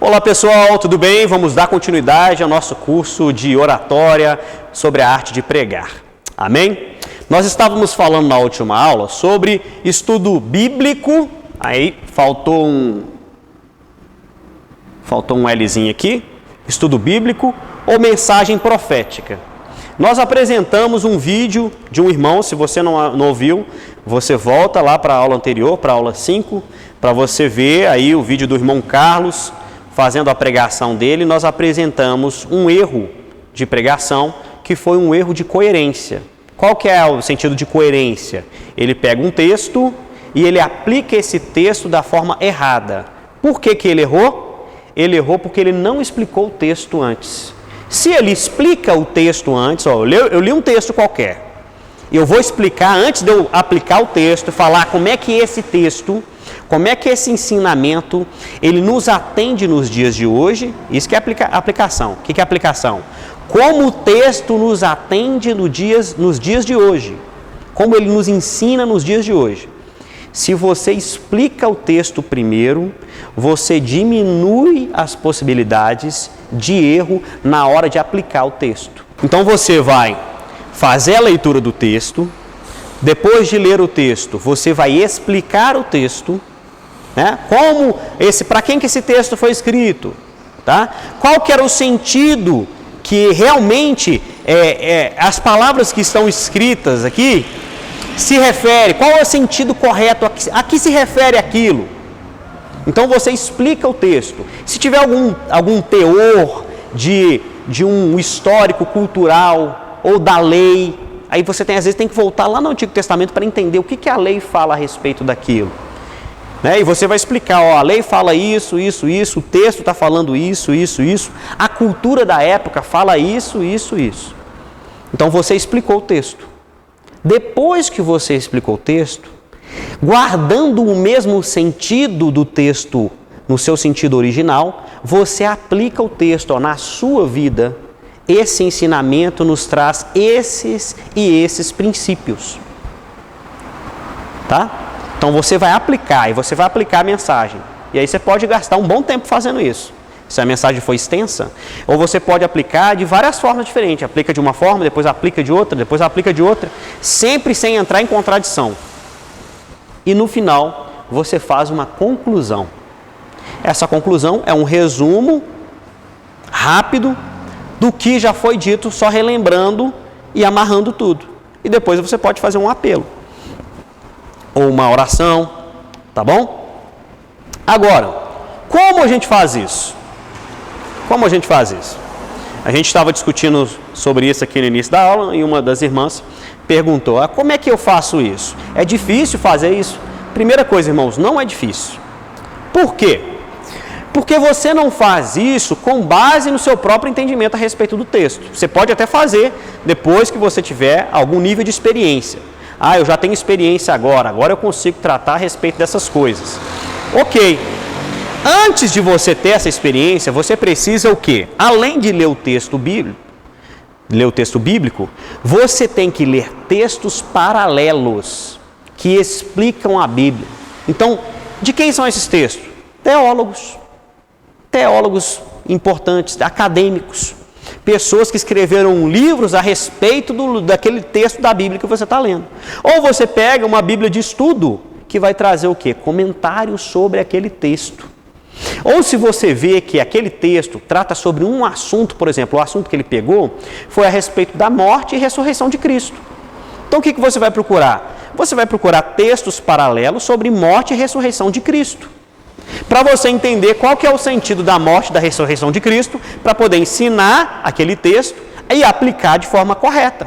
Olá pessoal, tudo bem? Vamos dar continuidade ao nosso curso de oratória sobre a arte de pregar. Amém? Nós estávamos falando na última aula sobre estudo bíblico, aí faltou um Lzinho aqui, estudo bíblico ou mensagem profética. Nós apresentamos um vídeo de um irmão, se você não ouviu, você volta lá para a aula anterior, para a aula 5, para você ver aí o vídeo do irmão Carlos, fazendo a pregação dele. Nós apresentamos um erro de pregação, que foi um erro de coerência. Qual que é o sentido de coerência? Ele pega um texto e ele aplica esse texto da forma errada. Por que que ele errou? Ele errou porque ele não explicou o texto antes. Se ele explica o texto antes, eu li um texto qualquer, eu vou explicar antes de eu aplicar o texto, falar como é que esse texto, como é que esse ensinamento, ele nos atende nos dias de hoje. Isso que é aplicação. O que é aplicação? Como o texto nos atende nos dias de hoje. Como ele nos ensina nos dias de hoje. Se você explica o texto primeiro, você diminui as possibilidades de erro na hora de aplicar o texto. Então você vai fazer a leitura do texto, depois de ler o texto, você vai explicar o texto, né? Para quem que esse texto foi escrito, tá? Qual que era o sentido que realmente as palavras que estão escritas aqui se refere, qual é o sentido correto, a que se refere aquilo. Então você explica o texto. Se tiver algum teor de um histórico cultural ou da lei, aí você às vezes tem que voltar lá no Antigo Testamento para entender o que a lei fala a respeito daquilo. Né? E você vai explicar, a lei fala isso, o texto está falando isso, a cultura da época fala isso. Então você explicou o texto. Depois que você explicou o texto, guardando o mesmo sentido do texto no seu sentido original, você aplica o texto na sua vida. Esse ensinamento nos traz esses princípios. Tá? Então você vai aplicar, e você vai aplicar a mensagem. E aí você pode gastar um bom tempo fazendo isso. Se a mensagem for extensa, ou você pode aplicar de várias formas diferentes. Aplica de uma forma, depois aplica de outra, depois aplica de outra, sempre sem entrar em contradição. E no final, você faz uma conclusão. Essa conclusão é um resumo rápido do que já foi dito, só relembrando e amarrando tudo. E depois você pode fazer um apelo, ou uma oração, tá bom? Agora, como a gente faz isso? A gente estava discutindo sobre isso aqui no início da aula e uma das irmãs perguntou, como é que eu faço isso? É difícil fazer isso? Primeira coisa, irmãos, não é difícil. Por quê? Porque você não faz isso com base no seu próprio entendimento a respeito do texto. Você pode até fazer depois que você tiver algum nível de experiência. Eu já tenho experiência agora eu consigo tratar a respeito dessas coisas. Ok. Antes de você ter essa experiência, você precisa o quê? Além de ler o texto bíblico, você tem que ler textos paralelos que explicam a Bíblia. Então, de quem são esses textos? Teólogos importantes, acadêmicos, pessoas que escreveram livros a respeito daquele texto da Bíblia que você está lendo. Ou você pega uma Bíblia de estudo que vai trazer o quê? Comentários sobre aquele texto. Ou se você vê que aquele texto trata sobre um assunto, por exemplo, o assunto que ele pegou foi a respeito da morte e ressurreição de Cristo. Então o que você vai procurar? Você vai procurar textos paralelos sobre morte e ressurreição de Cristo. Para você entender qual que é o sentido da morte e da ressurreição de Cristo, para poder ensinar aquele texto e aplicar de forma correta.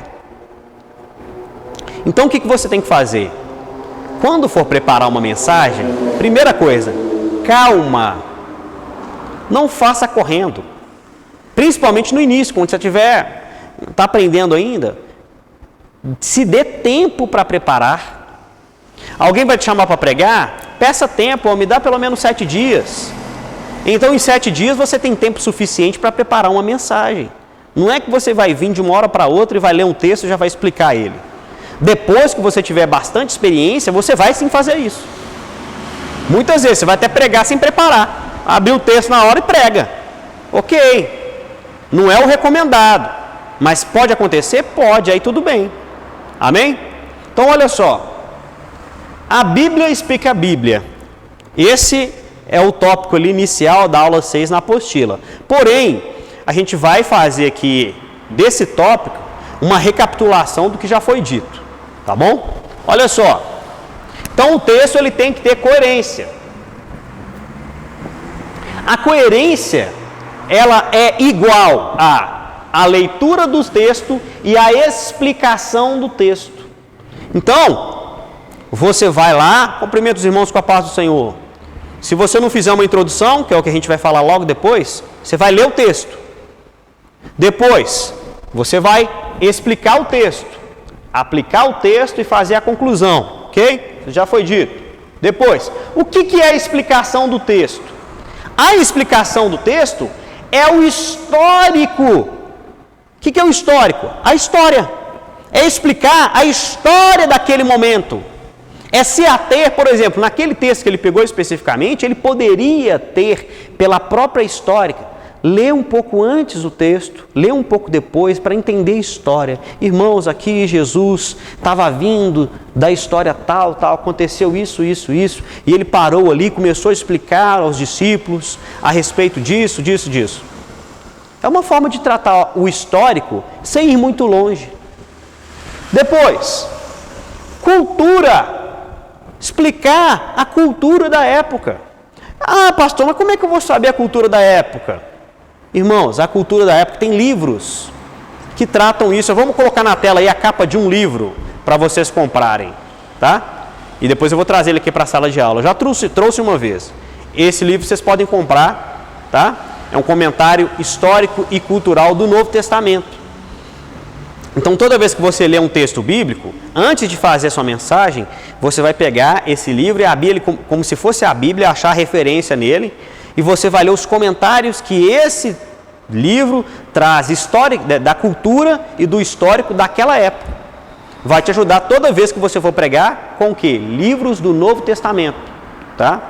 Então o que você tem que fazer? Quando for preparar uma mensagem, primeira coisa, calma. Não faça correndo. Principalmente no início, quando você está aprendendo ainda, se dê tempo para preparar. Alguém vai te chamar para pregar? Peça tempo, me dá pelo menos 7 dias. Então, em 7 dias, você tem tempo suficiente para preparar uma mensagem. Não é que você vai vir de uma hora para outra e vai ler um texto e já vai explicar ele. Depois que você tiver bastante experiência, você vai sim fazer isso. Muitas vezes, você vai até pregar sem preparar. abrir o texto na hora e prega. Ok. Não é o recomendado, mas pode acontecer? Pode, aí tudo bem. Amém? Então olha só, a Bíblia explica a Bíblia. Esse é o tópico ali inicial da aula 6 na apostila. Porém, a gente vai fazer aqui desse tópico uma recapitulação do que já foi dito, tá bom? Olha só, então o texto ele tem que ter coerência. A coerência ela é igual à leitura do texto e à explicação do texto. Então, você vai lá, cumprimenta os irmãos com a paz do Senhor. Se você não fizer uma introdução, que é o que a gente vai falar logo depois, você vai ler o texto. Depois, você vai explicar o texto, aplicar o texto e fazer a conclusão, ok? Isso já foi dito. Depois, o que é a explicação do texto? A explicação do texto é o histórico. O que é o histórico? A história. É explicar a história daquele momento. É se ater, por exemplo, naquele texto que ele pegou especificamente, ele poderia ter, pela própria história, ler um pouco antes o texto, ler um pouco depois, para entender a história. Irmãos, aqui Jesus estava vindo da história tal, aconteceu isso, e ele parou ali, começou a explicar aos discípulos a respeito disso. É uma forma de tratar o histórico sem ir muito longe. Depois, cultura. Explicar a cultura da época. Ah, pastor, mas como é que eu vou saber a cultura da época? Irmãos, a cultura da época tem livros que tratam isso. Vamos colocar na tela aí a capa de um livro para vocês comprarem, tá? E depois eu vou trazer ele aqui para a sala de aula. Eu já trouxe uma vez. Esse livro vocês podem comprar, tá? É um comentário histórico e cultural do Novo Testamento. Então, toda vez que você lê um texto bíblico, antes de fazer a sua mensagem, você vai pegar esse livro e abrir ele como se fosse a Bíblia, achar referência nele, e você vai ler os comentários que esse livro traz da cultura e do histórico daquela época. Vai te ajudar toda vez que você for pregar com o quê? Livros do Novo Testamento, tá?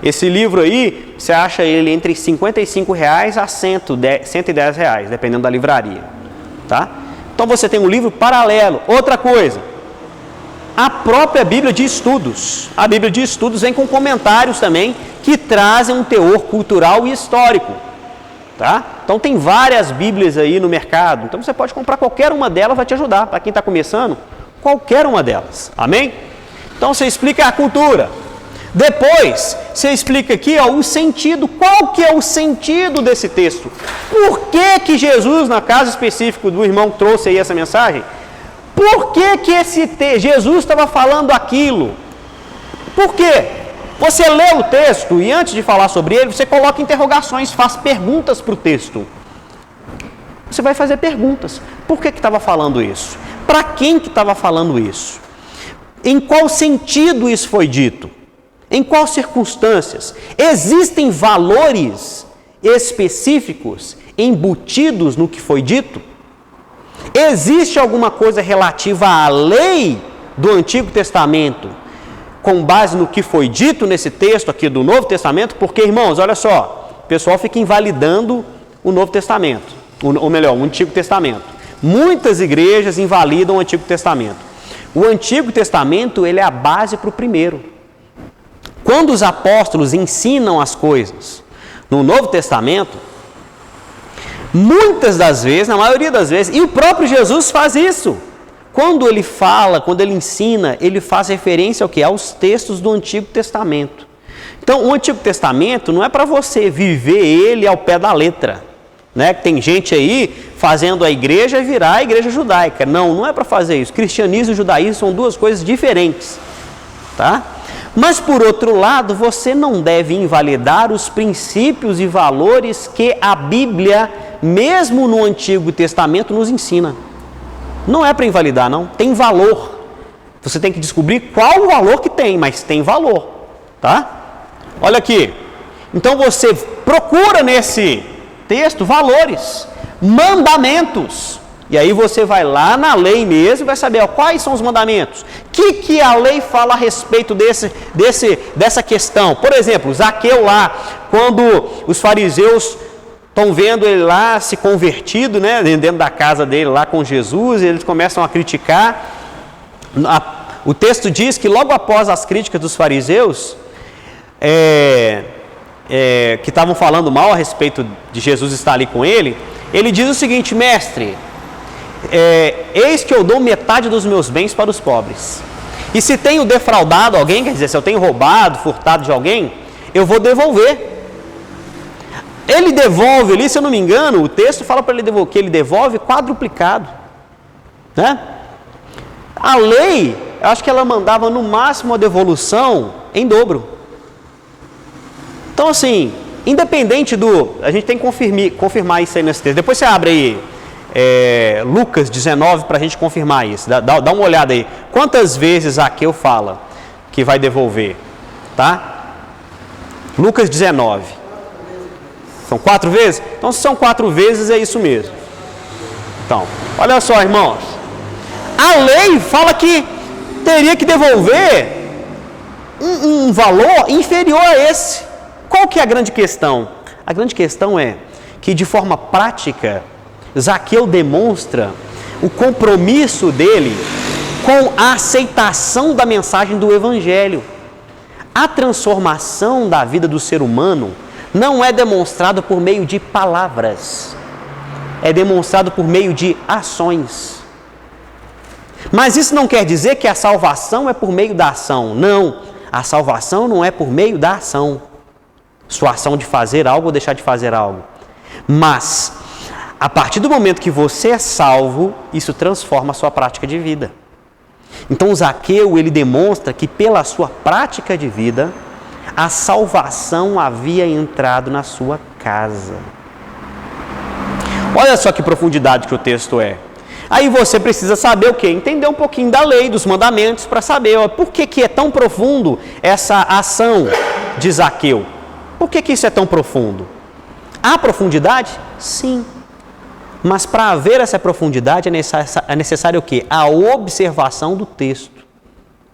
Esse livro aí, você acha ele entre R$55 a R$110, dependendo da livraria, tá? Então você tem um livro paralelo. Outra coisa, a própria Bíblia de Estudos. A Bíblia de Estudos vem com comentários também que trazem um teor cultural e histórico. Tá? Então tem várias Bíblias aí no mercado. Então você pode comprar qualquer uma delas, vai te ajudar. Para quem está começando, qualquer uma delas. Amém? Então você explica a cultura. Depois, você explica aqui o sentido. Qual que é o sentido desse texto? Por que Jesus, na caso específico do irmão que trouxe aí essa mensagem, por que Jesus estava falando aquilo? Por quê? Você lê o texto e antes de falar sobre ele, você coloca interrogações, faz perguntas para o texto. Você vai fazer perguntas. Por que estava falando isso? Para quem que estava falando isso? Em qual sentido isso foi dito? Em quais circunstâncias? Existem valores específicos embutidos no que foi dito? Existe alguma coisa relativa à lei do Antigo Testamento com base no que foi dito nesse texto aqui do Novo Testamento? Porque, irmãos, olha só, o pessoal fica invalidando o Novo Testamento, ou melhor, o Antigo Testamento. Muitas igrejas invalidam o Antigo Testamento. O Antigo Testamento, ele é a base para o primeiro. Quando os apóstolos ensinam as coisas no Novo Testamento, muitas das vezes, na maioria das vezes, e o próprio Jesus faz isso. Quando ele fala, quando ele ensina, ele faz referência ao quê? Aos textos do Antigo Testamento. Então, o Antigo Testamento não é para você viver ele ao pé da letra, né? Tem gente aí fazendo a igreja virar a igreja judaica. Não é para fazer isso. Cristianismo e judaísmo são duas coisas diferentes, tá? Mas, por outro lado, você não deve invalidar os princípios e valores que a Bíblia, mesmo no Antigo Testamento, nos ensina. Não é para invalidar, não. Tem valor. Você tem que descobrir qual o valor que tem, mas tem valor, tá? Olha aqui. Então, você procura nesse texto valores, mandamentos. E aí você vai lá na lei mesmo e vai saber quais são os mandamentos. O que a lei fala a respeito dessa questão? Por exemplo, Zaqueu lá, quando os fariseus estão vendo ele lá se convertido, né, dentro da casa dele lá com Jesus, e eles começam a criticar. O texto diz que logo após as críticas dos fariseus, que estavam falando mal a respeito de Jesus estar ali com ele, ele diz o seguinte: mestre, eis que eu dou metade dos meus bens para os pobres. E se tenho defraudado alguém, quer dizer, se eu tenho roubado, furtado de alguém, eu vou devolver. Ele devolve ali, se eu não me engano, o texto fala para ele devolver, que ele devolve quadruplicado, né? A lei, eu acho que ela mandava no máximo a devolução em dobro. Então assim, independente a gente tem que confirmar isso aí nesse texto. Depois você abre aí Lucas 19 para a gente confirmar isso. Dá uma olhada aí. Quantas vezes Zaqueu fala que vai devolver? Tá? Lucas 19. São 4 vezes? Então, se são 4 vezes, é isso mesmo. Então, olha só, irmãos. A lei fala que teria que devolver um valor inferior a esse. Qual que é a grande questão? A grande questão é que, de forma prática, Zaqueu demonstra o compromisso dele com a aceitação da mensagem do Evangelho. A transformação da vida do ser humano não é demonstrado por meio de palavras, é demonstrado por meio de ações. Mas isso não quer dizer que a salvação é por meio da ação. Não, a salvação não é por meio da ação, sua ação de fazer algo ou deixar de fazer algo. Mas, a partir do momento que você é salvo, isso transforma a sua prática de vida. Então, Zaqueu, ele demonstra que pela sua prática de vida, a salvação havia entrado na sua casa. Olha só que profundidade que o texto é. Aí você precisa saber o quê? Entender um pouquinho da lei, dos mandamentos, para saber por que é tão profundo essa ação de Zaqueu. Por que isso é tão profundo? Há profundidade? Sim. Mas para haver essa profundidade é necessário o quê? A observação do texto.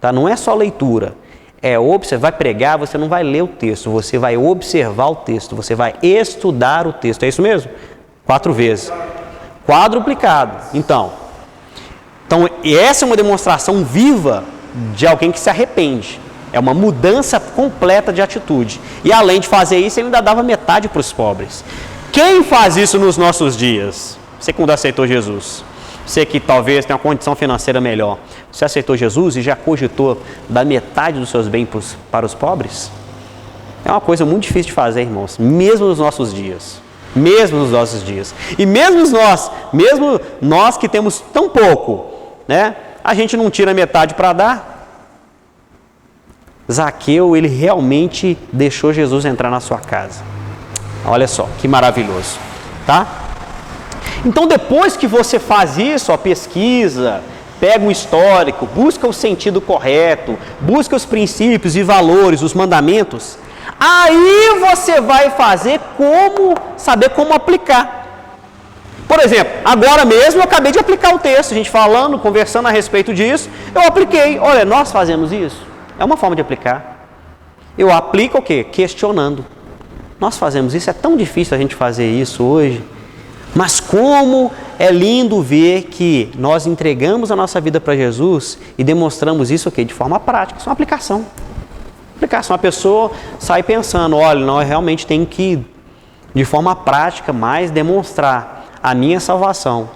Tá? Não é só leitura. Você vai pregar, você não vai ler o texto, você vai observar o texto, você vai estudar o texto. É isso mesmo? 4 vezes. Quadruplicado. Então, essa é uma demonstração viva de alguém que se arrepende. É uma mudança completa de atitude. E além de fazer isso, ele ainda dava metade para os pobres. Quem faz isso nos nossos dias? Você que não aceitou Jesus. Você que talvez tenha uma condição financeira melhor. Você aceitou Jesus e já cogitou dar metade dos seus bens para os pobres? É uma coisa muito difícil de fazer, irmãos. Mesmo nos nossos dias. Mesmo nos nossos dias. E mesmo nós que temos tão pouco, né? A gente não tira metade para dar. Zaqueu, ele realmente deixou Jesus entrar na sua casa. Olha só, que maravilhoso, tá? Então, depois que você faz isso, pesquisa, pega um histórico, busca o sentido correto, busca os princípios e valores, os mandamentos, aí você vai saber como aplicar. Por exemplo, agora mesmo eu acabei de aplicar o texto, a gente falando, conversando a respeito disso, eu apliquei. Olha, nós fazemos isso. É uma forma de aplicar. Eu aplico o quê? Questionando. Nós fazemos isso, é tão difícil a gente fazer isso hoje. Mas como é lindo ver que nós entregamos a nossa vida para Jesus e demonstramos isso de forma prática. Isso é uma aplicação. A pessoa sai pensando, olha, nós realmente temos que, de forma prática, mais demonstrar a minha salvação,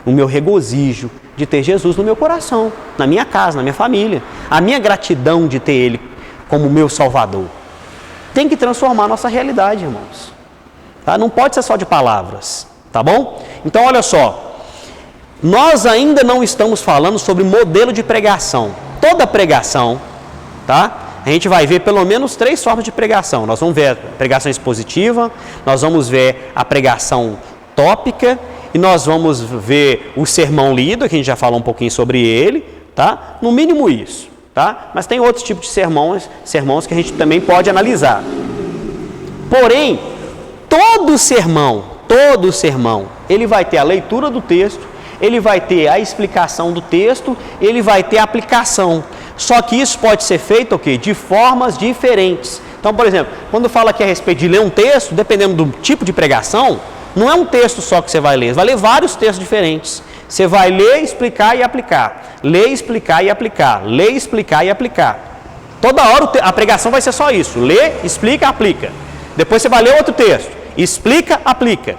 o meu regozijo de ter Jesus no meu coração, na minha casa, na minha família, a minha gratidão de ter Ele como meu Salvador. Tem que transformar a nossa realidade, irmãos. Tá? Não pode ser só de palavras. Tá bom? Então, olha só. Nós ainda não estamos falando sobre modelo de pregação. Toda pregação, tá? A gente vai ver pelo menos 3 formas de pregação. Nós vamos ver a pregação expositiva, nós vamos ver a pregação tópica e nós vamos ver o sermão lido, que a gente já falou um pouquinho sobre ele, tá? No mínimo isso, tá? Mas tem outros tipos de sermões que a gente também pode analisar. Porém, todo sermão, ele vai ter a leitura do texto ele vai ter a explicação do texto, ele vai ter a aplicação. Só que isso pode ser feito, ok, de formas diferentes. Então, por exemplo, quando fala aqui a respeito de ler um texto, dependendo do tipo de pregação, não é um texto só que você vai ler vários textos diferentes. Você vai ler, explicar e aplicar. Ler, explicar e aplicar. Ler, explicar e aplicar. Toda hora a pregação vai ser só isso. Lê, explica, aplica. Depois você vai ler outro texto. Explica, aplica.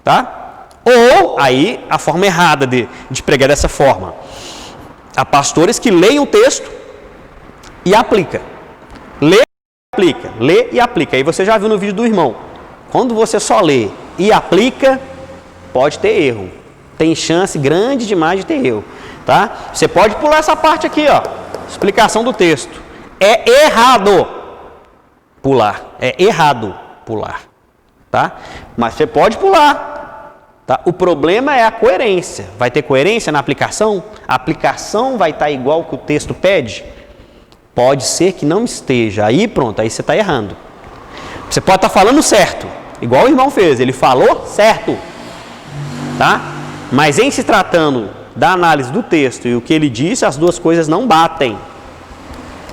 Tá? Ou, aí, a forma errada de pregar dessa forma. Há pastores que leem o texto e aplica. Lê e aplica. Aí você já viu no vídeo do irmão. Quando você só lê e aplica, pode ter erro. Tem chance grande demais de ter erro. Tá? Você pode pular essa parte aqui, ó. Explicação do texto. É errado pular. É errado pular. Tá? Mas você pode pular. Tá? O problema é a coerência. Vai ter coerência na aplicação? A aplicação vai estar igual que o texto pede? Pode ser que não esteja. Aí pronto, aí você está errando. Você pode estar falando certo, igual o irmão fez. Ele falou certo. Tá? Mas em se tratando da análise do texto e o que ele disse, as duas coisas não batem.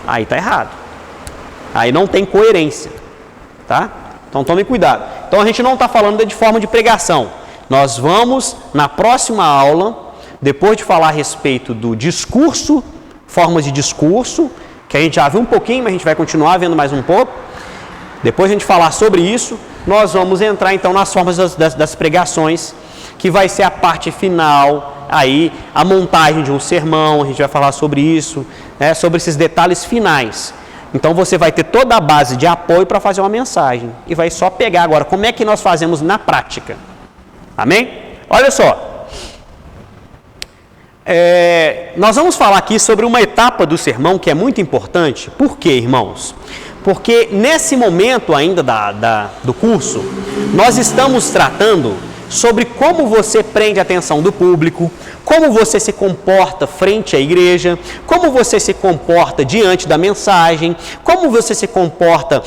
Aí está errado. Aí não tem coerência. Tá? Então tome cuidado. Então a gente não está falando de forma de pregação. Nós vamos, na próxima aula, depois de falar a respeito do discurso, formas de discurso, que a gente já viu um pouquinho, mas a gente vai continuar vendo mais um pouco. Depois de a gente falar sobre isso, nós vamos entrar então nas formas das pregações, que vai ser a parte final, aí a montagem de um sermão, a gente vai falar sobre isso, né, sobre esses detalhes finais. Então você vai ter toda a base de apoio para fazer uma mensagem e vai só pegar agora como é que nós fazemos na prática. Amém? Olha só, nós vamos falar aqui sobre uma etapa do sermão que é muito importante. Por quê, irmãos? Porque nesse momento ainda do curso, nós estamos tratando sobre como você prende a atenção do público, como você se comporta frente à igreja, como você se comporta diante da mensagem, como você se comporta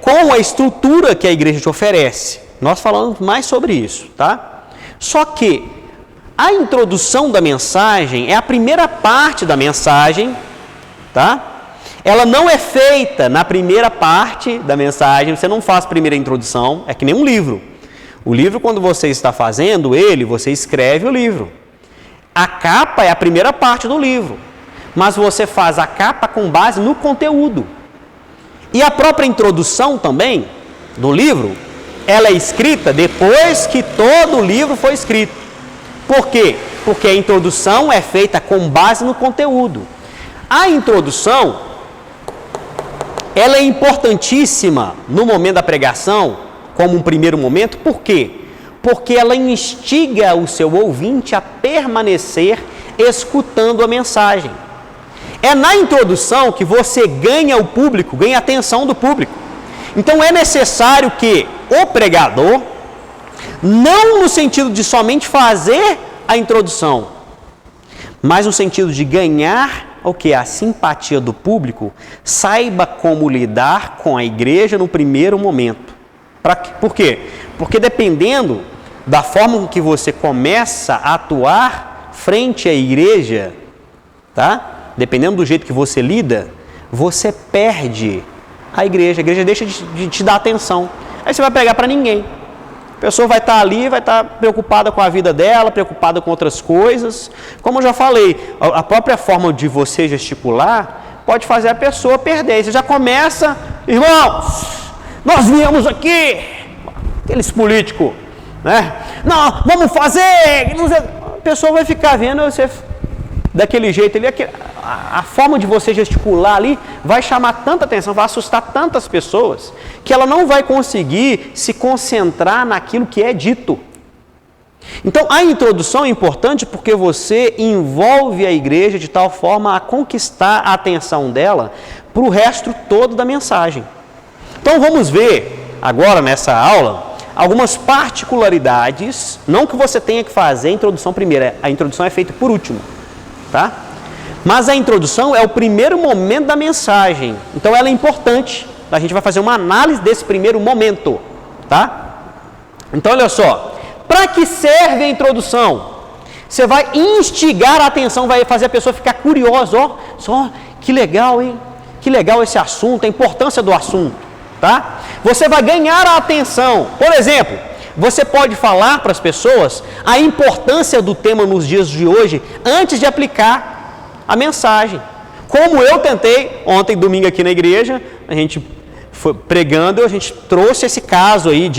com a estrutura que a igreja te oferece. Nós falamos mais sobre isso, tá? Só que a introdução da mensagem é a primeira parte da mensagem, tá? Ela não é feita na primeira parte da mensagem, você não faz primeira introdução, é que nem um livro. O livro, quando você está fazendo ele, você escreve o livro. A capa é a primeira parte do livro, mas você faz a capa com base no conteúdo. E a própria introdução também do livro, ela é escrita depois que todo o livro foi escrito. Por quê? Porque a introdução é feita com base no conteúdo. A introdução, ela é importantíssima no momento da pregação, como um primeiro momento. Por quê? Porque ela instiga o seu ouvinte a permanecer escutando a mensagem. É na introdução que você ganha o público, ganha a atenção do público. Então é necessário que o pregador, não no sentido de somente fazer a introdução, mas no sentido de ganhar a simpatia do público, saiba como lidar com a igreja no primeiro momento. Por quê? Porque dependendo da forma que você começa a atuar frente à igreja, tá? Dependendo do jeito que você lida, você perde a igreja deixa de te dar atenção. Aí você vai pregar para ninguém. A pessoa vai estar ali, vai estar preocupada com a vida dela, preocupada com outras coisas. Como eu já falei, a própria forma de você gesticular pode fazer a pessoa perder. Você já começa, irmãos, nós viemos aqui, aqueles políticos, né? Não, vamos fazer. A pessoa vai ficar vendo você daquele jeito ali. A forma de você gesticular ali vai chamar tanta atenção, vai assustar tantas pessoas, que ela não vai conseguir se concentrar naquilo que é dito. Então, a introdução é importante porque você envolve a igreja de tal forma a conquistar a atenção dela para o resto todo da mensagem. Então, vamos ver agora nessa aula algumas particularidades, não que você tenha que fazer a introdução primeiro, a introdução é feita por último, tá? Mas a introdução é o primeiro momento da mensagem, então ela é importante. A gente vai fazer uma análise desse primeiro momento, tá? Então, olha só, para que serve a introdução? Você vai instigar a atenção, vai fazer a pessoa ficar curiosa. Ó, só que legal, hein? Que legal esse assunto, a importância do assunto, tá? Você vai ganhar a atenção. Por exemplo, você pode falar para as pessoas a importância do tema nos dias de hoje antes de aplicar a mensagem. Como eu tentei ontem, domingo aqui na igreja, a gente foi pregando, a gente trouxe esse caso aí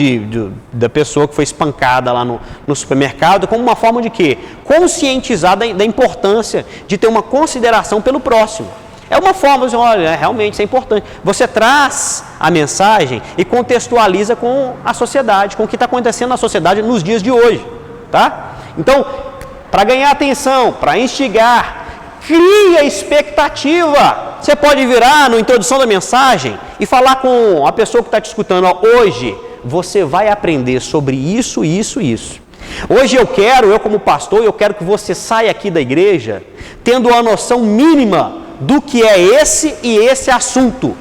da pessoa que foi espancada lá no supermercado, como uma forma de quê? Conscientizar da importância de ter uma consideração pelo próximo. É uma forma de, olha, realmente isso é importante. Você traz a mensagem e contextualiza com a sociedade, com o que está acontecendo na sociedade nos dias de hoje, tá? Então, para ganhar atenção, para instigar, cria expectativa. Você pode virar na introdução da mensagem e falar com a pessoa que está te escutando, ó, hoje você vai aprender sobre isso, isso, isso. Hoje eu como pastor, eu quero que você saia aqui da igreja tendo uma noção mínima do que é esse e esse assunto.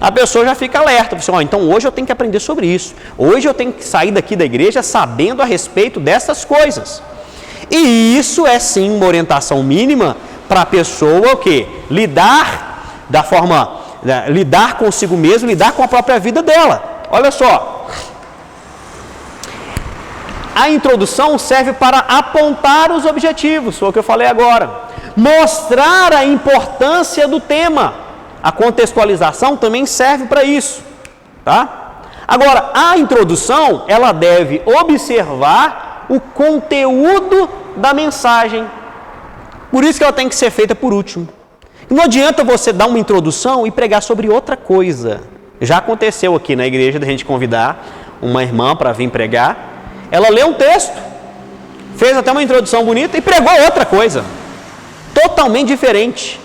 A pessoa já fica alerta, você, ó, então hoje eu tenho que aprender sobre isso. Hoje eu tenho que sair daqui da igreja sabendo a respeito dessas coisas. E isso é sim uma orientação mínima para a pessoa o quê? Lidar consigo mesmo, lidar com a própria vida dela. Olha só. A introdução serve para apontar os objetivos, foi o que eu falei agora. Mostrar a importância do tema. A contextualização também serve para isso, tá? Agora, a introdução, ela deve observar o conteúdo da mensagem. Por isso que ela tem que ser feita por último. Não adianta você dar uma introdução e pregar sobre outra coisa. Já aconteceu aqui na igreja da gente convidar uma irmã para vir pregar. Ela leu um texto, fez até uma introdução bonita e pregou outra coisa. Totalmente diferente,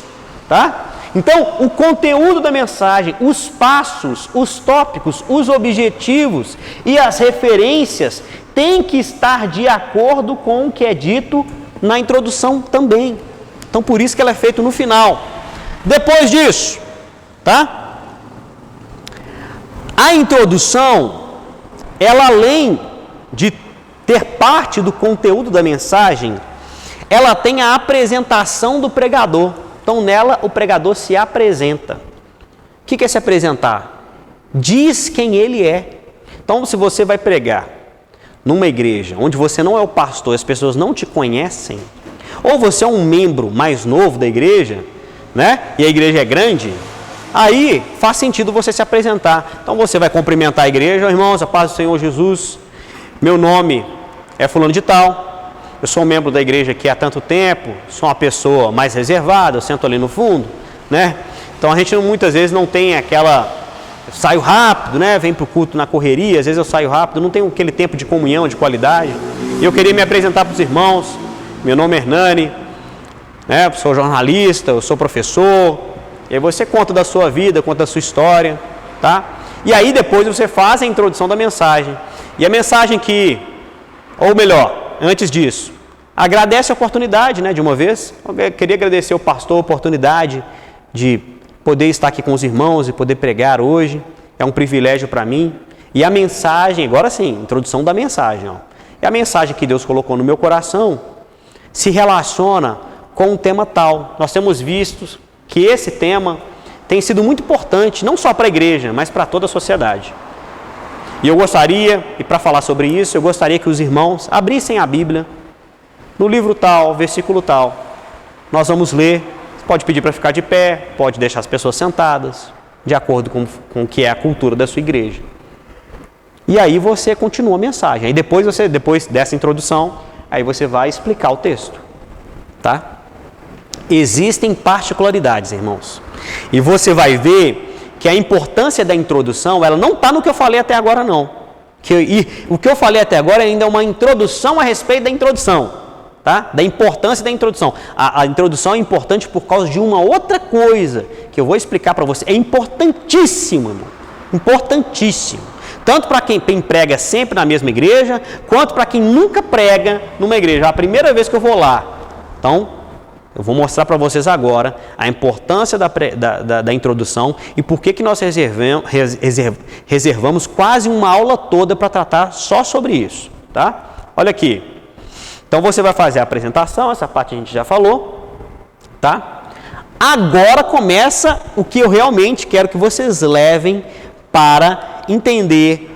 tá? Então, o conteúdo da mensagem, os passos, os tópicos, os objetivos e as referências têm que estar de acordo com o que é dito na introdução também. Então, por isso que ela é feita no final. Depois disso, tá? A introdução, ela além de ter parte do conteúdo da mensagem, ela tem a apresentação do pregador. Então, nela, o pregador se apresenta. O que é se apresentar? Diz quem ele é. Então, se você vai pregar numa igreja onde você não é o pastor, as pessoas não te conhecem, ou você é um membro mais novo da igreja, né? E a igreja é grande, aí faz sentido você se apresentar. Então, você vai cumprimentar a igreja, irmãos, a paz do Senhor Jesus, meu nome é fulano de tal, eu sou um membro da igreja aqui há tanto tempo, sou uma pessoa mais reservada, eu sento ali no fundo, né? Então a gente muitas vezes não tem aquela, eu saio rápido, né? Vem para o culto na correria, às vezes eu saio rápido, não tenho aquele tempo de comunhão, de qualidade. E eu queria me apresentar para os irmãos, meu nome é Hernani, né? Eu sou jornalista, eu sou professor, e aí você conta da sua vida, conta da sua história, tá? E aí depois você faz a introdução da mensagem. E a mensagem que, ou melhor, antes disso, agradece a oportunidade, né, de uma vez. Eu queria agradecer ao pastor a oportunidade de poder estar aqui com os irmãos e poder pregar hoje. É um privilégio para mim. E a mensagem, agora sim, introdução da mensagem. Ó. E a mensagem que Deus colocou no meu coração se relaciona com um tema tal. Nós temos visto que esse tema tem sido muito importante, não só para a igreja, mas para toda a sociedade. E eu gostaria, e para falar sobre isso, eu gostaria que os irmãos abrissem a Bíblia no livro tal, versículo tal. Nós vamos ler, você pode pedir para ficar de pé, pode deixar as pessoas sentadas, de acordo com o que é a cultura da sua igreja. E aí você continua a mensagem. Aí depois dessa introdução, aí você vai explicar o texto, tá? Existem particularidades, irmãos. E você vai ver que a importância da introdução, ela não está no que eu falei até agora, não. E o que eu falei até agora ainda é uma introdução a respeito da introdução, tá? Da importância da introdução. A introdução é importante por causa de uma outra coisa que eu vou explicar para você. É importantíssimo, irmão. Importantíssimo. Tanto para quem prega sempre na mesma igreja, quanto para quem nunca prega numa igreja. É a primeira vez que eu vou lá. Então, eu vou mostrar para vocês agora a importância da introdução e por que nós reservamos quase uma aula toda para tratar só sobre isso, tá? Olha aqui. Então você vai fazer a apresentação, essa parte a gente já falou, tá? Agora começa o que eu realmente quero que vocês levem para entender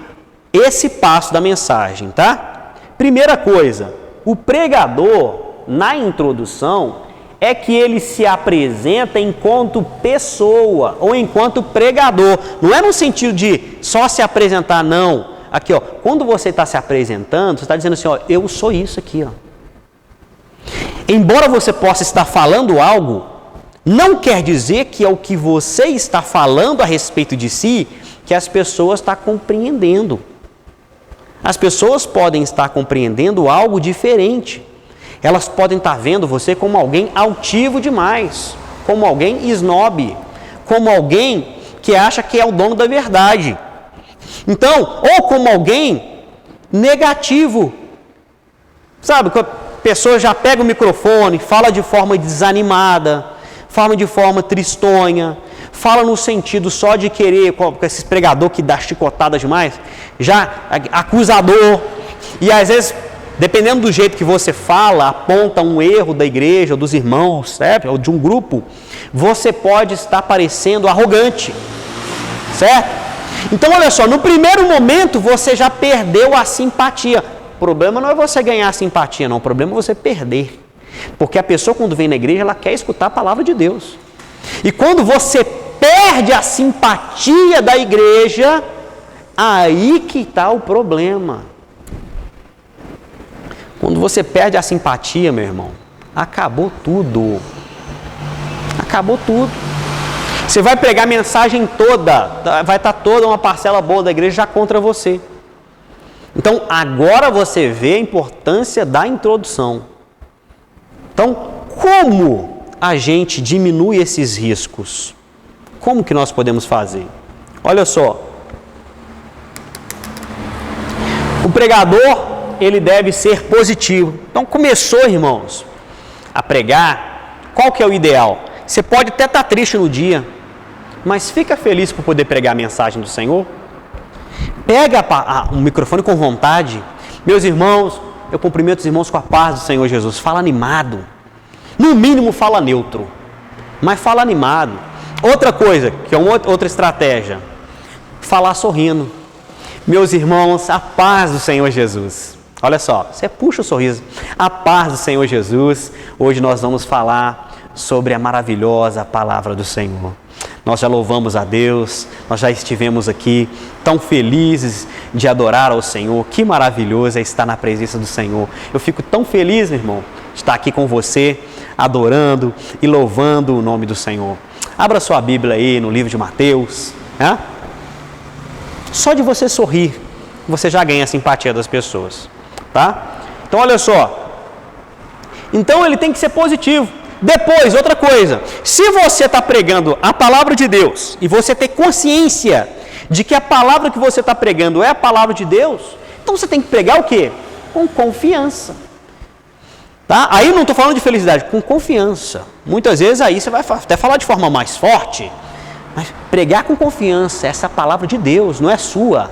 esse passo da mensagem, tá? Primeira coisa, o pregador, na introdução, é que ele se apresenta enquanto pessoa ou enquanto pregador. Não é no sentido de só se apresentar, não. Aqui, ó, quando você está se apresentando, você está dizendo assim, ó, eu sou isso aqui, ó. Embora você possa estar falando algo, não quer dizer que é o que você está falando a respeito de si que as pessoas estão compreendendo. As pessoas podem estar compreendendo algo diferente. Elas podem estar vendo você como alguém altivo demais, como alguém snob, como alguém que acha que é o dono da verdade. Então, ou como alguém negativo. Sabe, quando a pessoa já pega o microfone, fala de forma desanimada, fala de forma tristonha, fala no sentido só de querer, com esse pregador que dá chicotada demais, já acusador, e às vezes, dependendo do jeito que você fala, aponta um erro da igreja, ou dos irmãos, certo? Ou de um grupo, você pode estar parecendo arrogante, certo? Então, olha só, no primeiro momento você já perdeu a simpatia. O problema não é você ganhar a simpatia, não. O problema é você perder. Porque a pessoa, quando vem na igreja, ela quer escutar a palavra de Deus. E quando você perde a simpatia da igreja, aí que está o problema. Quando você perde a simpatia, meu irmão, acabou tudo. Acabou tudo. Você vai pregar a mensagem toda, vai estar toda uma parcela boa da igreja já contra você. Então, agora você vê a importância da introdução. Então, como a gente diminui esses riscos? Como que nós podemos fazer? Olha só. O pregador, ele deve ser positivo. Então, começou, irmãos, a pregar, qual que é o ideal? Você pode até estar triste no dia, mas fica feliz por poder pregar a mensagem do Senhor. Pega o microfone com vontade. Meus irmãos, eu cumprimento os irmãos com a paz do Senhor Jesus. Fala animado. No mínimo fala neutro, mas fala animado. Outra coisa, que é outra estratégia, falar sorrindo. Meus irmãos, a paz do Senhor Jesus. Olha só, você puxa o sorriso. A paz do Senhor Jesus. Hoje nós vamos falar sobre a maravilhosa palavra do Senhor. Nós já louvamos a Deus, nós já estivemos aqui tão felizes de adorar ao Senhor. Que maravilhoso é estar na presença do Senhor. Eu fico tão feliz, meu irmão, de estar aqui com você, adorando e louvando o nome do Senhor. Abra sua Bíblia aí no livro de Mateus. Né? Só de você sorrir, você já ganha a simpatia das pessoas. Tá? Então, olha só. Então, ele tem que ser positivo. Depois, outra coisa, se você está pregando a palavra de Deus e você tem consciência de que a palavra que você está pregando é a palavra de Deus, então você tem que pregar o quê? Com confiança. Tá? Aí não estou falando de felicidade, com confiança. Muitas vezes aí você vai até falar de forma mais forte, mas pregar com confiança, essa palavra de Deus, não é sua,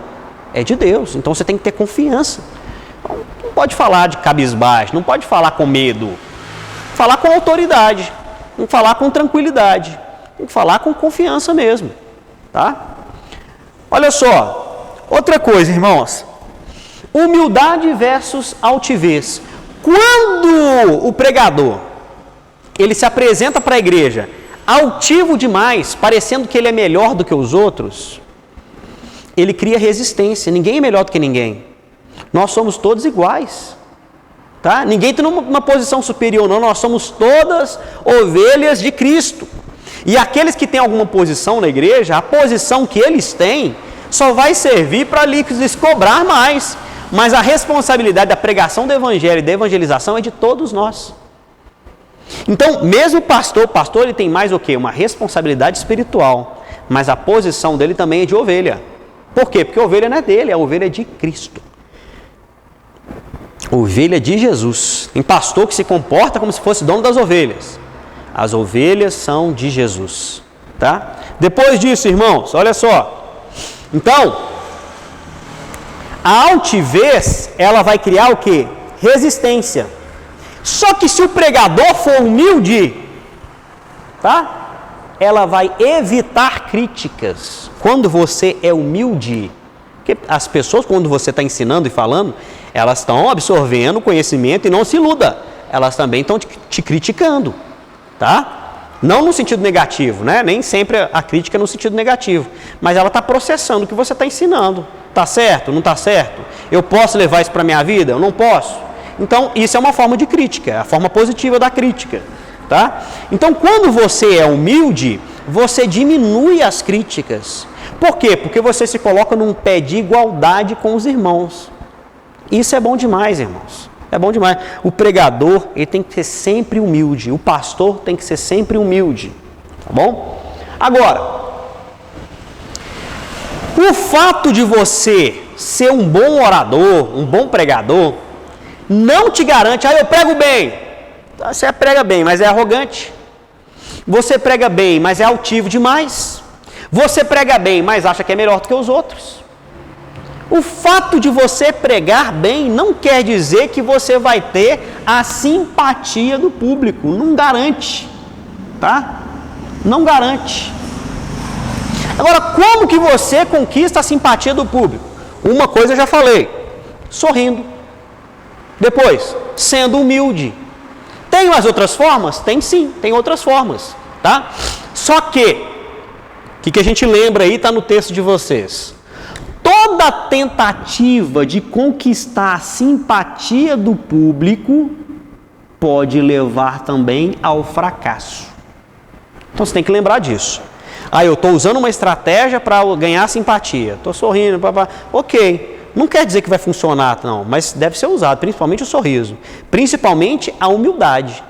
é de Deus. Então você tem que ter confiança. Não pode falar de cabisbaixo, não pode falar com medo. Falar com autoridade, não falar com tranquilidade, tem que falar com confiança mesmo, tá? Olha só, outra coisa, irmãos, humildade versus altivez. Quando o pregador, ele se apresenta para a igreja altivo demais, parecendo que ele é melhor do que os outros, ele cria resistência. Ninguém é melhor do que ninguém, nós somos todos iguais. Tá? Ninguém está numa posição superior, não. Nós somos todas ovelhas de Cristo. E aqueles que têm alguma posição na igreja, a posição que eles têm só vai servir para lhes cobrar mais. Mas a responsabilidade da pregação do evangelho e da evangelização é de todos nós. Então, mesmo o pastor ele tem mais o quê? Uma responsabilidade espiritual. Mas a posição dele também é de ovelha. Por quê? Porque a ovelha não é dele, a ovelha é de Cristo. Ovelha de Jesus. Tem pastor que se comporta como se fosse dono das ovelhas. As ovelhas são de Jesus. Tá? Depois disso, irmãos, olha só. Então, a altivez, ela vai criar o quê? Resistência. Só que se o pregador for humilde, tá? Ela vai evitar críticas. Quando você é humilde, porque as pessoas, quando você está ensinando e falando, elas estão absorvendo conhecimento e não se iluda. Elas também estão te criticando, tá? Não no sentido negativo, né? Nem sempre a crítica é no sentido negativo. Mas ela está processando o que você está ensinando. Tá certo? Não está certo? Eu posso levar isso para a minha vida? Eu não posso. Então, isso é uma forma de crítica, é a forma positiva da crítica, tá? Então, quando você é humilde, você diminui as críticas. Por quê? Porque você se coloca num pé de igualdade com os irmãos. Isso é bom demais, irmãos. É bom demais. O pregador, ele tem que ser sempre humilde. O pastor tem que ser sempre humilde. Tá bom? Agora, o fato de você ser um bom orador, um bom pregador, não te garante, eu prego bem. Você prega bem, mas é arrogante. Você prega bem, mas é altivo demais. Você prega bem, mas acha que é melhor do que os outros. O fato de você pregar bem não quer dizer que você vai ter a simpatia do público. Não garante, tá? Não garante. Agora, como que você conquista a simpatia do público? Uma coisa eu já falei, sorrindo. Depois, sendo humilde. Tem as outras formas? Tem sim, tem outras formas, tá? Só que, o que a gente lembra aí, está no texto de vocês. Toda tentativa de conquistar a simpatia do público pode levar também ao fracasso. Então você tem que lembrar disso. Eu estou usando uma estratégia para ganhar simpatia. Estou sorrindo, papá. Ok. Não quer dizer que vai funcionar, não, mas deve ser usado, principalmente o sorriso. Principalmente a humildade.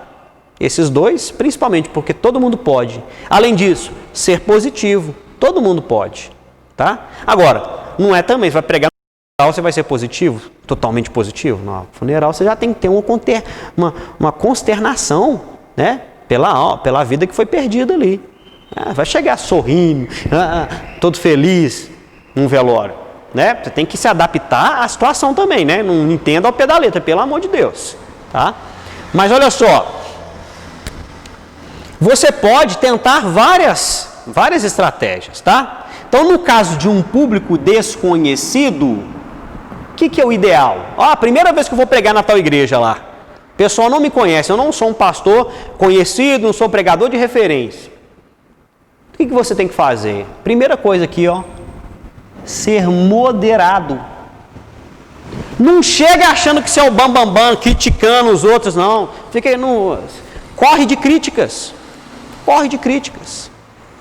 Esses dois, principalmente, porque todo mundo pode. Além disso, ser positivo. Todo mundo pode, tá? Agora, não é também, você vai pregar no funeral, você vai ser positivo? Totalmente positivo? No funeral você já tem que ter uma consternação, né? Pela vida que foi perdida ali. Vai chegar sorrindo, todo feliz, num velório. Né? Você tem que se adaptar à situação também, né? Não entenda ao pé da letra, pelo amor de Deus, tá? Mas olha só, você pode tentar várias estratégias, tá? Então, no caso de um público desconhecido, o que é o ideal? A primeira vez que eu vou pregar na tal igreja lá, o pessoal não me conhece, eu não sou um pastor conhecido, não sou pregador de referência. O que você tem que fazer? Primeira coisa aqui, ser moderado. Não chega achando que você é o bambambam, criticando os outros, não. Fica aí corre de críticas. Corre de críticas.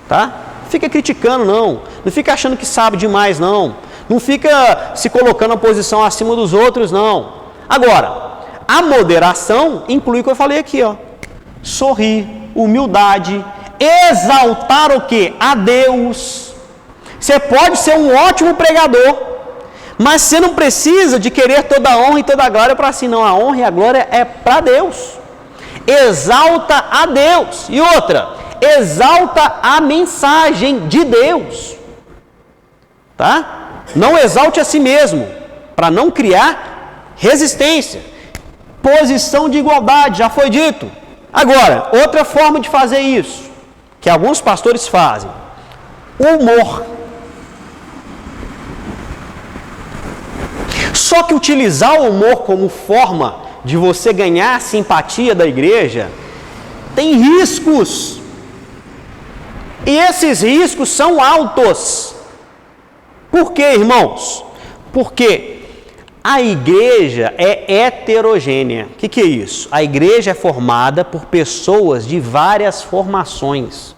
Tá? Fica criticando, não. Não fica achando que sabe demais, não. Não fica se colocando na posição acima dos outros, não. Agora, a moderação inclui o que eu falei aqui, sorrir, humildade, exaltar o quê? A Deus. Você pode ser um ótimo pregador, mas você não precisa de querer toda a honra e toda a glória para si, não. A honra e a glória é para Deus. Exalta a Deus. E outra, exalta a mensagem de Deus. Tá? Não exalte a si mesmo, para não criar resistência. Posição de igualdade, já foi dito. Agora, outra forma de fazer isso, que alguns pastores fazem, humor. Só que utilizar o humor como forma de você ganhar a simpatia da igreja tem riscos. E esses riscos são altos. Por quê, irmãos? Porque a igreja é heterogênea. O que é isso? A igreja é formada por pessoas de várias formações.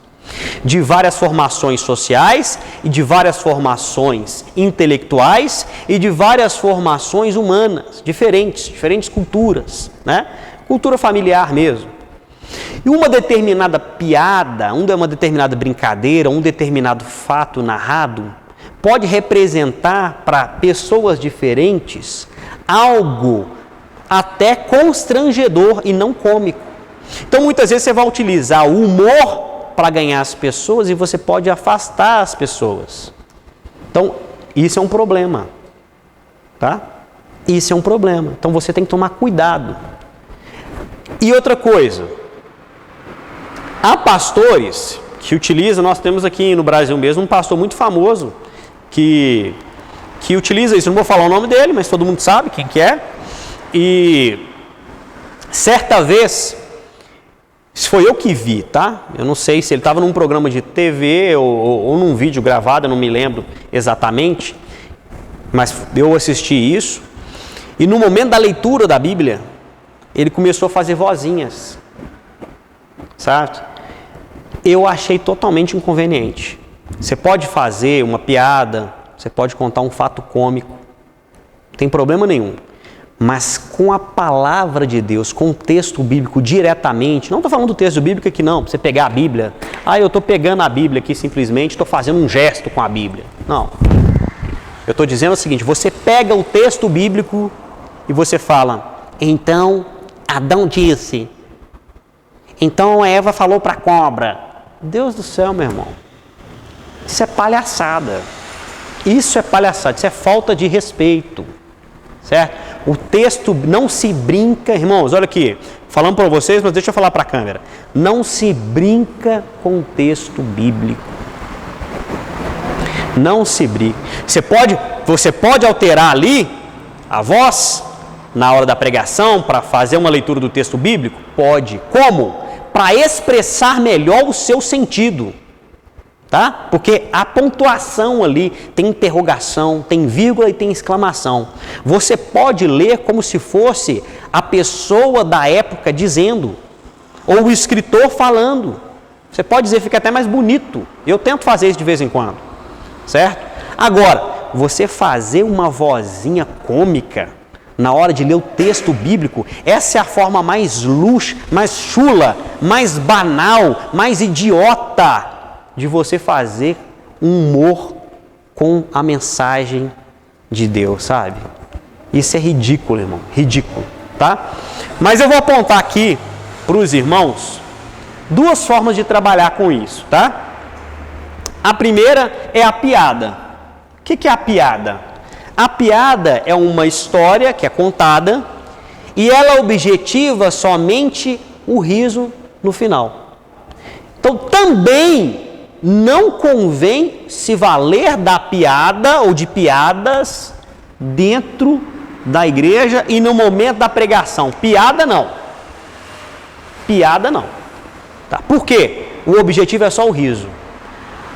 De várias formações sociais e de várias formações intelectuais e de várias formações humanas, diferentes culturas, né? Cultura familiar mesmo. E uma determinada piada, uma determinada brincadeira, um determinado fato narrado pode representar para pessoas diferentes algo até constrangedor e não cômico. Então muitas vezes você vai utilizar o humor para ganhar as pessoas e você pode afastar as pessoas. Então, isso é um problema, tá? Isso é um problema. Então, você tem que tomar cuidado. E outra coisa, há pastores que utilizam, nós temos aqui no Brasil mesmo um pastor muito famoso que utiliza isso, não vou falar o nome dele, mas todo mundo sabe quem que é. E certa vez, isso foi eu que vi, tá? Eu não sei se ele estava num programa de TV ou num vídeo gravado, eu não me lembro exatamente, mas eu assisti isso. E no momento da leitura da Bíblia, ele começou a fazer vozinhas, certo? Eu achei totalmente inconveniente. Você pode fazer uma piada, você pode contar um fato cômico, não tem problema nenhum. Mas com a palavra de Deus, com o texto bíblico diretamente, não estou falando do texto bíblico aqui não, para você pegar a Bíblia. Eu estou pegando a Bíblia aqui simplesmente, estou fazendo um gesto com a Bíblia. Não. Eu estou dizendo o seguinte, você pega o texto bíblico e você fala, então Adão disse, então Eva falou para a cobra. Deus do céu, meu irmão, isso é palhaçada. Isso é palhaçada, isso é falta de respeito. Certo? O texto não se brinca, irmãos, olha aqui, falando para vocês, mas deixa eu falar para a câmera. Não se brinca com o texto bíblico. Não se brinca. Você pode alterar ali a voz na hora da pregação para fazer uma leitura do texto bíblico? Pode. Como? Para expressar melhor o seu sentido. Tá? Porque a pontuação ali tem interrogação, tem vírgula e tem exclamação. Você pode ler como se fosse a pessoa da época dizendo, ou o escritor falando. Você pode dizer, fica até mais bonito. Eu tento fazer isso de vez em quando, certo? Agora, você fazer uma vozinha cômica na hora de ler o texto bíblico, essa é a forma mais luxa, mais chula, mais banal, mais idiota de você fazer um humor com a mensagem de Deus, sabe? Isso é ridículo, irmão, ridículo, tá? Mas eu vou apontar aqui para os irmãos duas formas de trabalhar com isso, tá? A primeira é a piada. O que é a piada? A piada é uma história que é contada e ela objetiva somente o riso no final. Então também não convém se valer da piada ou de piadas dentro da igreja e no momento da pregação. Piada não. Piada não. Tá? Por quê? O objetivo é só o riso.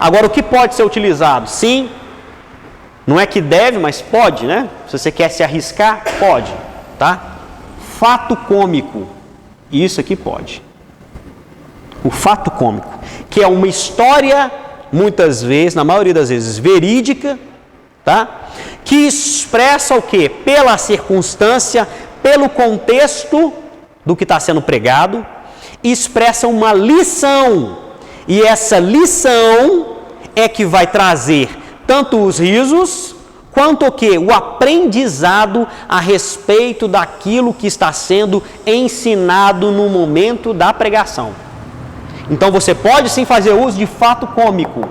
Agora, o que pode ser utilizado? Sim, não é que deve, mas pode, né? Se você quer se arriscar, pode. Tá? Fato cômico. Isso aqui pode. O fato cômico, que é uma história, muitas vezes, na maioria das vezes, verídica, tá? Que expressa o quê? Pela circunstância, pelo contexto do que está sendo pregado, expressa uma lição. E essa lição é que vai trazer tanto os risos, quanto o quê? O aprendizado a respeito daquilo que está sendo ensinado no momento da pregação. Então você pode sim fazer uso de fato cômico.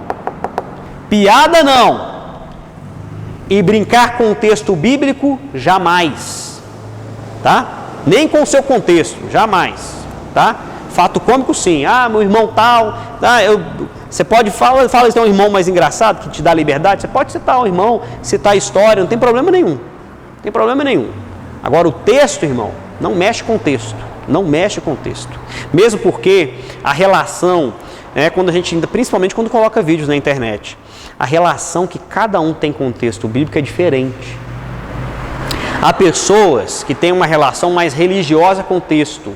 Piada não. E brincar com o texto bíblico, jamais. Tá? Nem com o seu contexto, jamais. Tá? Fato cômico sim. Meu irmão tal. Tá? Você pode falar se é um irmão mais engraçado, que te dá liberdade. Você pode citar um irmão, citar a história, não tem problema nenhum. Não tem problema nenhum. Agora o texto, irmão, não mexe com o texto. Não mexe com o texto. Mesmo porque a relação, quando a gente, principalmente quando coloca vídeos na internet, a relação que cada um tem com o texto bíblico é diferente. Há pessoas que têm uma relação mais religiosa com o texto.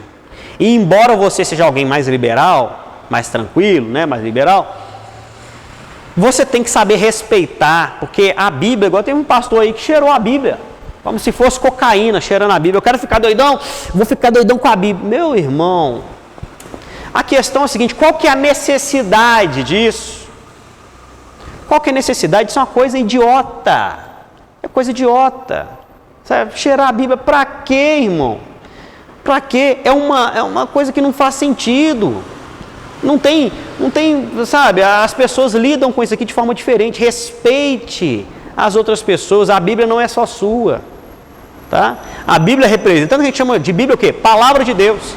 E embora você seja alguém mais liberal, mais tranquilo, mais liberal, você tem que saber respeitar, porque a Bíblia, igual tem um pastor aí que cheirou a Bíblia, como se fosse cocaína, cheirando a Bíblia. Eu quero ficar doidão, vou ficar doidão com a Bíblia. Meu irmão, a questão é a seguinte, qual que é a necessidade disso? Qual que é a necessidade? Isso é uma coisa idiota. É coisa idiota. Sabe? Cheirar a Bíblia, pra quê, irmão? Pra quê? É uma coisa que não faz sentido. Não tem, sabe? As pessoas lidam com isso aqui de forma diferente. Respeite as outras pessoas. A Bíblia não é só sua. Tá? A Bíblia representa, a gente chama de Bíblia o quê? Palavra de Deus.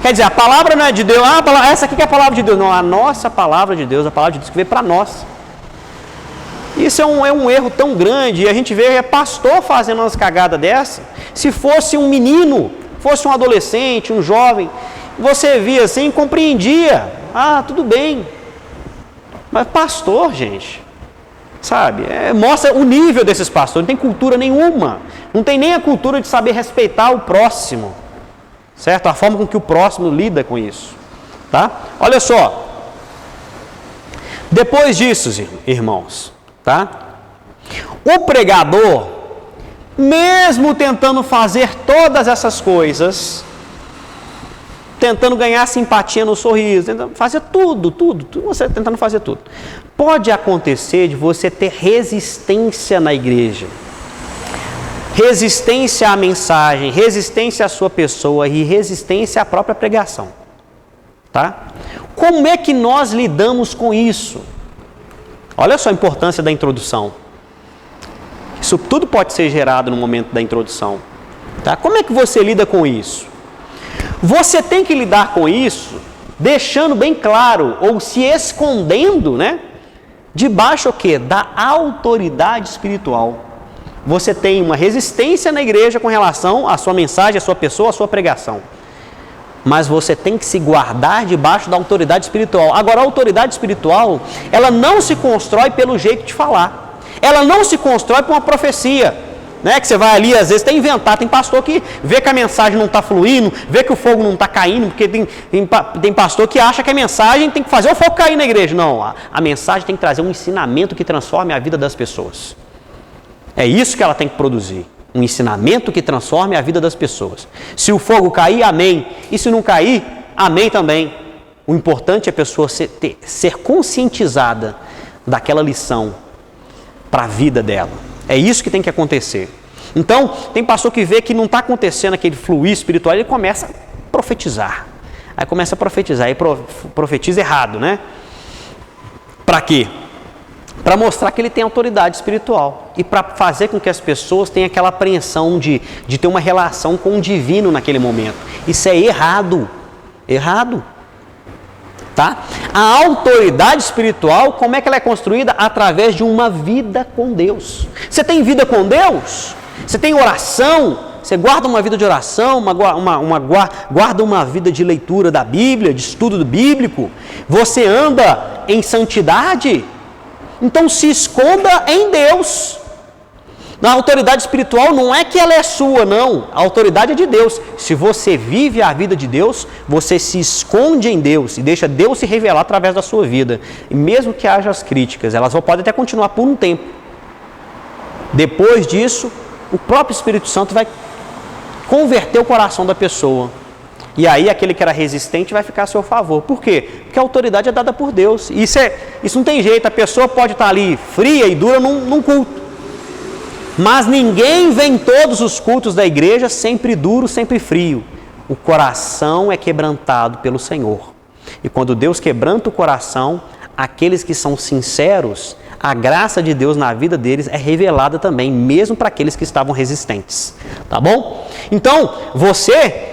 Quer dizer, a palavra não é de Deus, essa aqui que é a palavra de Deus. Não, a nossa palavra de Deus, a palavra de Deus que veio para nós. Isso é um erro tão grande, e a gente vê pastor fazendo umas cagadas dessa. Se fosse um menino, fosse um adolescente, um jovem, você via assim, compreendia. Tudo bem. Mas pastor, gente, sabe, mostra o nível desses pastores, não tem cultura nenhuma. Não tem nem a cultura de saber respeitar o próximo. Certo? A forma com que o próximo lida com isso. Tá? Olha só. Depois disso, irmãos, tá? O pregador, mesmo tentando fazer todas essas coisas, tentando ganhar simpatia no sorriso, tentando fazer tudo, você tentando fazer tudo, pode acontecer de você ter resistência na igreja. Resistência à mensagem, resistência à sua pessoa e resistência à própria pregação. Tá? Como é que nós lidamos com isso? Olha só a importância da introdução. Isso tudo pode ser gerado no momento da introdução. Tá? Como é que você lida com isso? Você tem que lidar com isso deixando bem claro, ou se escondendo, né? Debaixo o quê? Da autoridade espiritual. Você tem uma resistência na igreja com relação à sua mensagem, à sua pessoa, à sua pregação. Mas você tem que se guardar debaixo da autoridade espiritual. Agora, a autoridade espiritual, ela não se constrói pelo jeito de falar. Ela não se constrói por uma profecia. Né? Que você vai ali, às vezes, inventar. Tem pastor que vê que a mensagem não está fluindo, vê que o fogo não está caindo, porque tem pastor que acha que a mensagem tem que fazer o fogo cair na igreja. Não, a mensagem tem que trazer um ensinamento que transforme a vida das pessoas. É isso que ela tem que produzir. Um ensinamento que transforme a vida das pessoas. Se o fogo cair, amém. E se não cair, amém também. O importante é a pessoa ser conscientizada daquela lição para a vida dela. É isso que tem que acontecer. Então, tem pastor que vê que não está acontecendo aquele fluir espiritual, ele começa a profetizar. Aí começa a profetizar, aí profetiza errado, né? Para quê? Para mostrar que ele tem autoridade espiritual e para fazer com que as pessoas tenham aquela apreensão de ter uma relação com o divino naquele momento. Isso é errado. Errado. Tá? A autoridade espiritual, como é que ela é construída? Através de uma vida com Deus. Você tem vida com Deus? Você tem oração? Você guarda uma vida de oração? Guarda uma vida de leitura da Bíblia, de estudo bíblico? Você anda em santidade? Então se esconda em Deus. A autoridade espiritual não é que ela é sua, não. A autoridade é de Deus. Se você vive a vida de Deus, você se esconde em Deus e deixa Deus se revelar através da sua vida. E mesmo que haja as críticas, elas podem até continuar por um tempo. Depois disso, o próprio Espírito Santo vai converter o coração da pessoa. E aí aquele que era resistente vai ficar a seu favor. Por quê? Porque a autoridade é dada por Deus. Isso não tem jeito. A pessoa pode estar ali fria e dura num culto. Mas ninguém vem em todos os cultos da igreja sempre duro, sempre frio. O coração é quebrantado pelo Senhor. E quando Deus quebranta o coração, aqueles que são sinceros, a graça de Deus na vida deles é revelada também, mesmo para aqueles que estavam resistentes. Tá bom? Então, você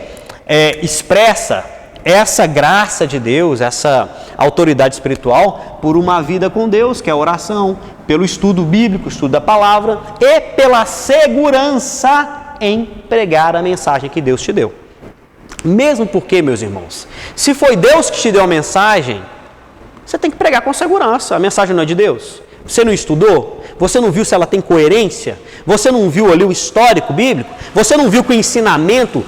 expressa essa graça de Deus, essa autoridade espiritual, por uma vida com Deus, que é a oração, pelo estudo bíblico, estudo da palavra e pela segurança em pregar a mensagem que Deus te deu. Mesmo porque, meus irmãos, se foi Deus que te deu a mensagem, você tem que pregar com segurança. A mensagem não é de Deus. Você não estudou? Você não viu se ela tem coerência? Você não viu ali o histórico bíblico? Você não viu que o ensinamento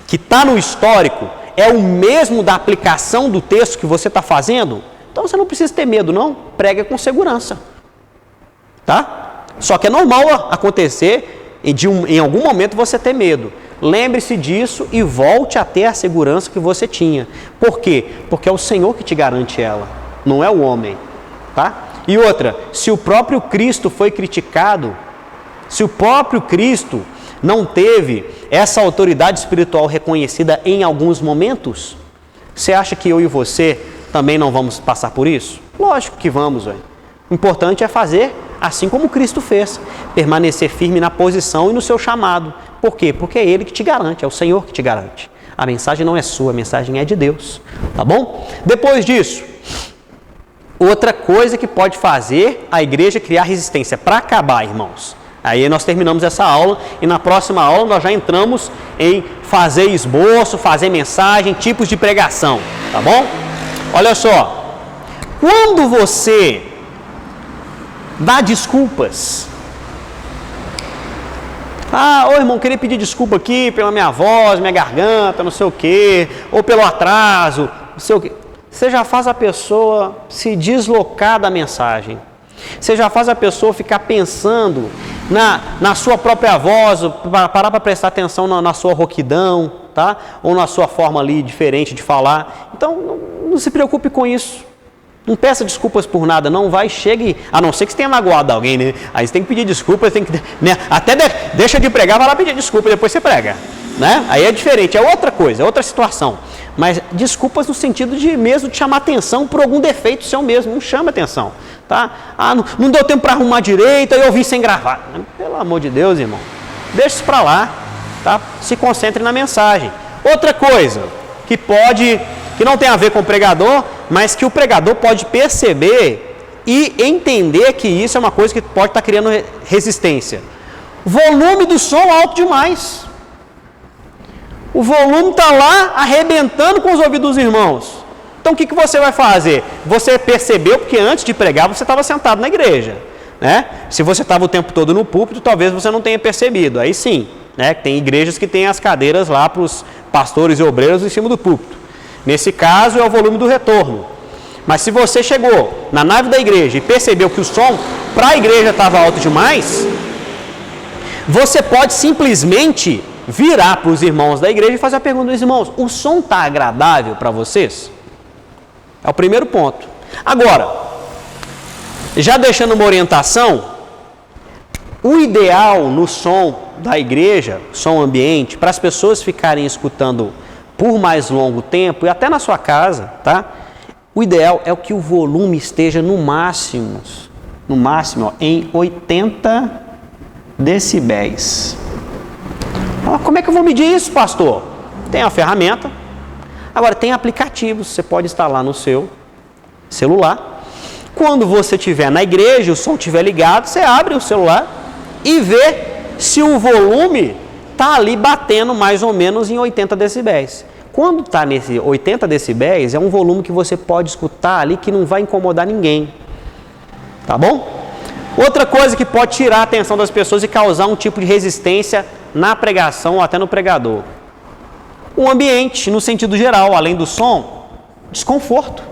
que está no histórico é o mesmo da aplicação do texto que você está fazendo? Então você não precisa ter medo, não. Prega com segurança. Tá? Só que é normal acontecer em algum momento você ter medo. Lembre-se disso e volte a ter a segurança que você tinha. Por quê? Porque é o Senhor que te garante ela, não é o homem. Tá? E outra, se o próprio Cristo foi criticado, se o próprio Cristo não teve essa autoridade espiritual reconhecida em alguns momentos, você acha que eu e você também não vamos passar por isso? Lógico que vamos, velho. O importante é fazer assim como Cristo fez, permanecer firme na posição e no seu chamado. Por quê? Porque é Ele que te garante, é o Senhor que te garante. A mensagem não é sua, a mensagem é de Deus, tá bom? Depois disso, outra coisa que pode fazer a igreja criar resistência para acabar, irmãos. Aí nós terminamos essa aula e na próxima aula nós já entramos em fazer esboço, fazer mensagem, tipos de pregação, tá bom? Olha só, quando você dá desculpas, ô irmão, queria pedir desculpa aqui pela minha voz, minha garganta, não sei o quê, ou pelo atraso, não sei o quê. Você já faz a pessoa se deslocar da mensagem. Você já faz a pessoa ficar pensando na sua própria voz, parar para prestar atenção na sua rouquidão, tá? Ou na sua forma ali diferente de falar. Então, não se preocupe com isso. Não peça desculpas por nada, não vai, chegue, a não ser que você tenha magoado alguém, né? Aí você tem que pedir desculpas, tem que, né? Até deixa de pregar, vai lá pedir desculpa, depois você prega, né? Aí é diferente, é outra coisa, é outra situação. Mas desculpas no sentido de mesmo de chamar atenção por algum defeito seu mesmo, não chama atenção, tá? Não deu tempo para arrumar direito, aí eu vim sem gravar. Pelo amor de Deus, irmão, deixa isso para lá, tá? Se concentre na mensagem. Outra coisa que não tem a ver com o pregador, mas que o pregador pode perceber e entender que isso é uma coisa que pode estar criando resistência. Volume do som alto demais. O volume está lá arrebentando com os ouvidos dos irmãos. Então o que você vai fazer? Você percebeu, porque antes de pregar você estava sentado na igreja, né? Se você estava o tempo todo no púlpito, talvez você não tenha percebido. Aí sim, né? Tem igrejas que têm as cadeiras lá para os pastores e obreiros em cima do púlpito. Nesse caso é o volume do retorno. Mas se você chegou na nave da igreja e percebeu que o som para a igreja estava alto demais, você pode simplesmente virar para os irmãos da igreja e fazer a pergunta aos irmãos: o som está agradável para vocês? É o primeiro ponto. Agora, já deixando uma orientação, o ideal no som da igreja, som ambiente, para as pessoas ficarem escutando por mais longo tempo, e até na sua casa, tá? O ideal é que o volume esteja no máximo ó, em 80 decibéis. Como é que eu vou medir isso, pastor? Tem a ferramenta. Agora, tem aplicativos, você pode instalar no seu celular. Quando você estiver na igreja, o som estiver ligado, você abre o celular e vê se o volume está ali batendo mais ou menos em 80 decibéis. Quando está nesse 80 decibéis, é um volume que você pode escutar ali que não vai incomodar ninguém. Tá bom? Outra coisa que pode tirar a atenção das pessoas e causar um tipo de resistência na pregação ou até no pregador. O ambiente, no sentido geral, além do som, desconforto.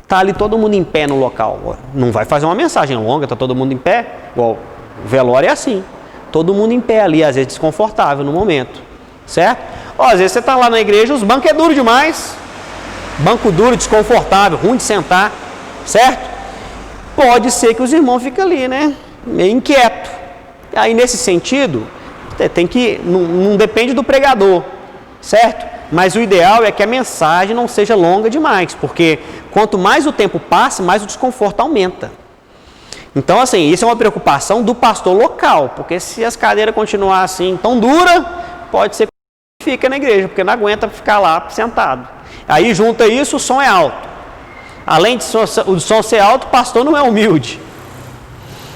Está ali todo mundo em pé no local. Não vai fazer uma mensagem longa, está todo mundo em pé. Igual o velório é assim. Todo mundo em pé ali, às vezes desconfortável no momento. Certo? Às vezes você está lá na igreja, os bancos é duro demais. Banco duro, desconfortável, ruim de sentar. Certo? Pode ser que os irmãos fiquem ali, né? Meio inquieto. Aí, nesse sentido, tem que, não depende do pregador, certo? Mas o ideal é que a mensagem não seja longa demais, porque quanto mais o tempo passa, mais o desconforto aumenta. Então, assim, isso é uma preocupação do pastor local, porque se as cadeiras continuarem assim tão duras, pode ser que fique na igreja, porque não aguenta ficar lá sentado. Aí, junta isso, o som é alto. Além de o som ser alto, o pastor não é humilde,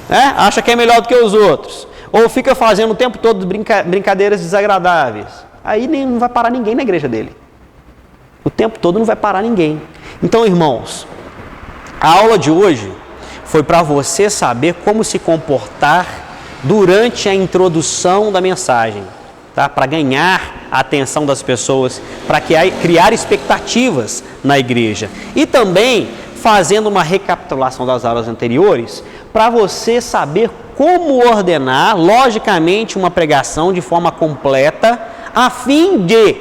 né? Acha que é melhor do que os outros. Ou fica fazendo o tempo todo brincadeiras desagradáveis. Aí não vai parar ninguém na igreja dele. O tempo todo não vai parar ninguém. Então, irmãos, a aula de hoje foi para você saber como se comportar durante a introdução da mensagem, tá? Para ganhar a atenção das pessoas, para criar expectativas na igreja. E também fazendo uma recapitulação das aulas anteriores, para você saber como ordenar, logicamente, uma pregação de forma completa, a fim de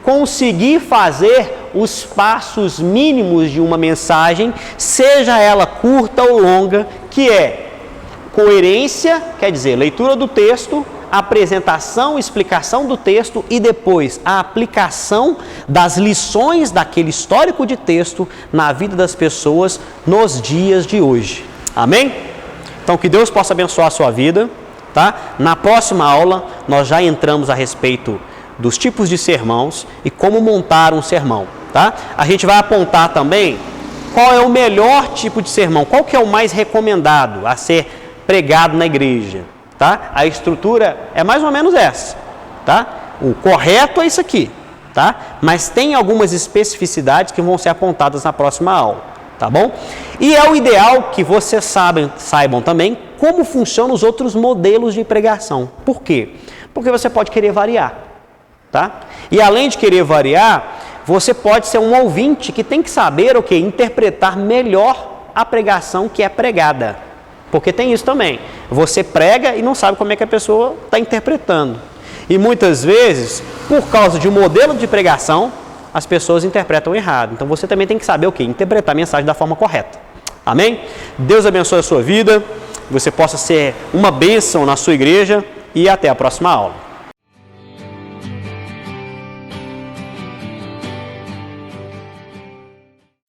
conseguir fazer os passos mínimos de uma mensagem, seja ela curta ou longa, que é coerência, quer dizer, leitura do texto, apresentação, explicação do texto e depois a aplicação das lições daquele histórico de texto na vida das pessoas nos dias de hoje. Amém? Então, que Deus possa abençoar a sua vida, tá? Na próxima aula, nós já entramos a respeito dos tipos de sermãos e como montar um sermão, tá? A gente vai apontar também qual é o melhor tipo de sermão, qual que é o mais recomendado a ser pregado na igreja, tá? A estrutura é mais ou menos essa, tá? O correto é isso aqui, tá? Mas tem algumas especificidades que vão ser apontadas na próxima aula, tá bom? E é o ideal que vocês saibam também como funcionam os outros modelos de pregação. Por quê? Porque você pode querer variar, tá? E além de querer variar, você pode ser um ouvinte que tem que saber o que? Interpretar melhor a pregação que é pregada. Porque tem isso também. Você prega e não sabe como é que a pessoa está interpretando. E muitas vezes, por causa de um modelo de pregação, as pessoas interpretam errado. Então você também tem que saber o que? Interpretar a mensagem da forma correta. Amém? Deus abençoe a sua vida, que você possa ser uma bênção na sua igreja e até a próxima aula.